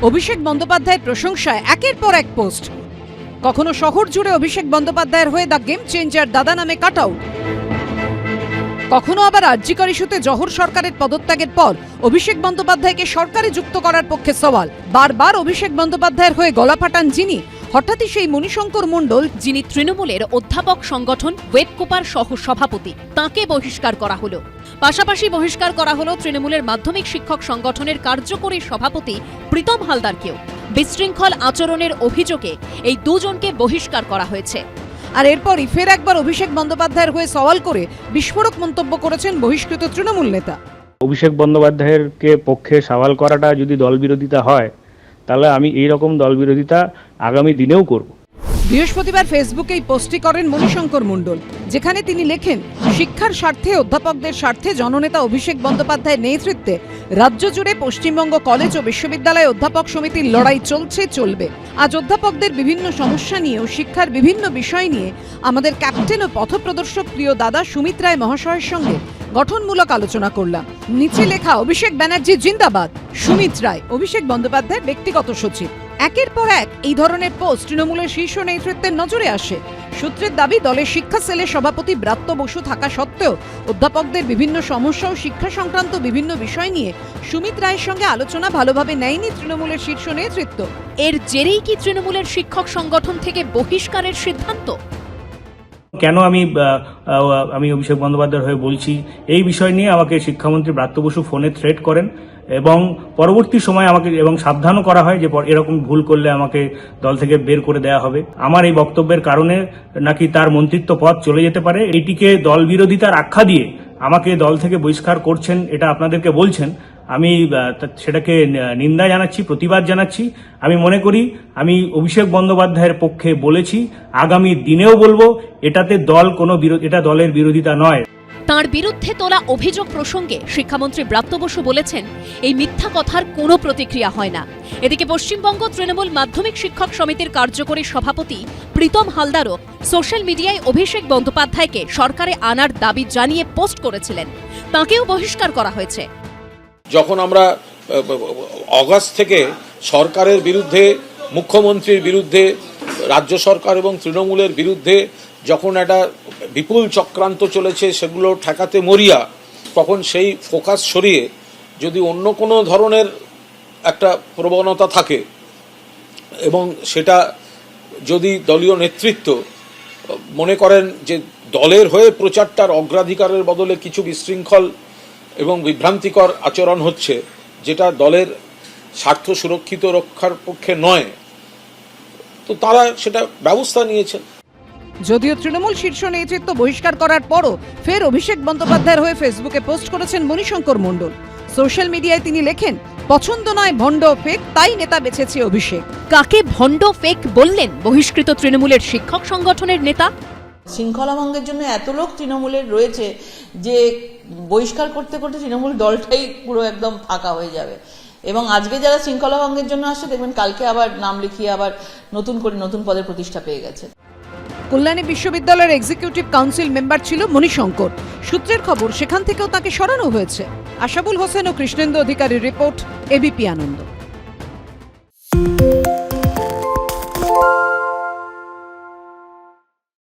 অভিষেক বন্দ্যোপাধ্যায়ের প্রশংসায় একের পর এক পোস্ট। কখনো শহর জুড়ে অভিষেক বন্দ্যোপাধ্যায়ের হয়ে দ্য গেম চেঞ্জার দাদা নামে কাটআউট, কখনো আবার আরজিকর ইস্যুতে জহর সরকারের পদত্যাগের পর অভিষেক বন্দ্যোপাধ্যায়কে সরকারে যুক্ত করার পক্ষে সওয়াল। বারবার অভিষেক বন্দ্যোপাধ্যায়ের হয়ে গলা ফাটান যিনি, হঠাৎই সেই মণিশঙ্কর মণ্ডল, যিনি তৃণমূলের অধ্যাপক সংগঠন ওয়েবকোপার সহ সভাপতি, তাঁকে বহিষ্কার করা হলো। পাশাপাশি বহিষ্কার করা হলো তৃণমূলের মাধ্যমিক শিক্ষক সংগঠনের কার্যকরী সভাপতি প্রীতম হালদারকেও। বিশৃঙ্খল আচরণের অভিযোগে এই দুজনকে বহিষ্কার করা হয়েছে। আর এরপরই ফের একবার অভিষেক বন্দ্যোপাধ্যায়ের হয়ে সওয়াল করে বিস্ফোরক মন্তব্য করেছেন বহিষ্কৃত তৃণমূল নেতা। অভিষেক বন্দ্যোপাধ্যায়ের পক্ষে সওয়াল করাটা যদি দল বিরোধিতা হয়, তাহলে আমি এই রকম দল বিরোধিতা আগামী দিনেও করব। বৃহস্পতিবার ফেসবুকে এই পোস্টটি করেন মণিশঙ্কর মণ্ডল, যেখানে তিনি লেখেন, শিক্ষার স্বার্থে, অধ্যাপকদের স্বার্থে জননেতা অভিষেক বন্দ্যোপাধ্যায়ের নেতৃত্বে রাজ্য জুড়ে পশ্চিমবঙ্গ কলেজ ও বিশ্ববিদ্যালয় অধ্যাপক সমিতির লড়াই চলছে, চলবে। আজ অধ্যাপকদের বিভিন্ন সমস্যা নিয়ে ও শিক্ষার বিভিন্ন বিষয় নিয়ে আমাদের ক্যাপ্টেন ও পথপ্রদর্শক প্রিয় দাদা সুমিত রায় মহাশয়ের সঙ্গে গঠনমূলক আলোচনা করলাম। নিচে লেখা, অভিষেক ব্যানার্জি জিন্দাবাদ, সুমিত রায়, অভিষেক বন্দ্যোপাধ্যায়ের ব্যক্তিগত সচিব। একের পর এক এই ধরনের পোস্ট তৃণমূলের শীর্ষ নেতৃত্বের নজরে আসে। সূত্রের দাবি, দলের শিক্ষা সেলের সভাপতি ব্রাত্য বসু থাকা সত্ত্বেও অধ্যাপকদের বিভিন্ন সমস্যা ও শিক্ষা সংক্রান্ত বিভিন্ন বিষয় নিয়ে সুমিত রায়ের সঙ্গে আলোচনা ভালোভাবে নেয়নি তৃণমূলের শীর্ষ নেতৃত্ব। এর জেরেই কি তৃণমূলের শিক্ষক সংগঠন থেকে বহিষ্কারের সিদ্ধান্ত? কেন আমি অভিষেক বন্দ্যোপাধ্যায়ের হয়ে বলছি, এই বিষয় নিয়ে আমাকে শিক্ষামন্ত্রী ব্রাত্য বসু ফোনে থ্রেট করেন এবং পরবর্তী সময় আমাকে এবং সাবধানও করা হয় যে এরকম ভুল করলে আমাকে দল থেকে বের করে দেওয়া হবে। আমার এই বক্তব্যের কারণে নাকি তার মন্ত্রিত্ব পদ চলে যেতে পারে, এটিকে দল বিরোধিতার আখ্যা দিয়ে আমাকে দল থেকে বহিষ্কার করছেন, এটা আপনাদেরকে বলছেন। আমি সেটাকে নিন্দা জানাচ্ছি, প্রতিবাদ জানাচ্ছি। আমি মনে করি আমি অভিষেক বন্দ্যোপাধ্যায়ের পক্ষে বলেছি, আগামী দিনেও বলবো। এটা দলের বিরোধিতা নয়। তাঁর বিরুদ্ধে তোলা অভিযোগ প্রসঙ্গে শিক্ষামন্ত্রী ব্রাত্য বসু বলেছেন, এই মিথ্যা কথার কোনো প্রতিক্রিয়া হয় না। এদিকে পশ্চিমবঙ্গ তৃণমূল মাধ্যমিক শিক্ষক সমিতির কার্যকরী সভাপতি প্রীতম হালদারও সোশ্যাল মিডিয়ায় অভিষেক বন্দ্যোপাধ্যায়কে সরকারে আনার দাবি জানিয়ে পোস্ট করেছিলেন। তাঁকেও বহিষ্কার করা হয়েছে। যখন আমরা অগাস্ট থেকে সরকারের বিরুদ্ধে, মুখ্যমন্ত্রীর বিরুদ্ধে, রাজ্য সরকার এবং তৃণমূলের বিরুদ্ধে যখন একটা বিপুল চক্রান্ত চলেছে, সেগুলো ঠেকাতে মরিয়া, তখন সেই ফোকাস সরিয়ে যদি অন্য কোনো ধরনের একটা প্রবণতা থাকে এবং সেটা যদি দলীয় নেতৃত্ব মনে করেন যে দলের হয়ে প্রচারটার অগ্রাধিকারের বদলে কিছু বিশৃঙ্খল এবং বিভ্রান্তিকর আচরণ হচ্ছে, যেটা দলের স্বার্থ সুরক্ষিত রক্ষার পক্ষে নয়, তো তারা সেটা ব্যবস্থা নিয়েছেন। যদিও তৃণমূল শীর্ষ নেতৃত্ব বহিষ্কার করার পরও ফের অভিষেক বন্দ্যোপাধ্যায়ের হয়ে ফেসবুকে পোস্ট করেছেন মণিশঙ্কর মণ্ডল। সোশ্যাল মিডিয়ায় তিনি লেখেন, পছন্দ নয় ভণ্ড ফেক, তাই নেতা বেছেছে অভিষেক। কাকে ভণ্ড ফেক বললেন বহিষ্কৃত তৃণমূলের শিক্ষক সংগঠনের নেতা? শৃঙ্খলা ভঙ্গের জন্য এত লোক তৃণমূলের রয়েছে যে বহিষ্কার করতে করতে তৃণমূল দলটাই পুরো একদম ফাঁকা হয়ে যাবে। এবং আজকে যারা শৃঙ্খলা ভঙ্গের জন্য আসছে, দেখবেন কালকে আবার নাম লিখিয়ে আবার নতুন করে নতুন পদের প্রতিষ্ঠা পেয়ে গেছে। কল্যাণী বিশ্ববিদ্যালয়ের এক্সিকিউটিভ কাউন্সিল মেম্বার ছিল মণিশঙ্কর। সূত্রের খবর, সেখান থেকেও তাকে সরানো হয়েছে। আশাবুল হোসেন ও কৃষ্ণেন্দু অধিকারীর রিপোর্ট, এবিপি আনন্দ।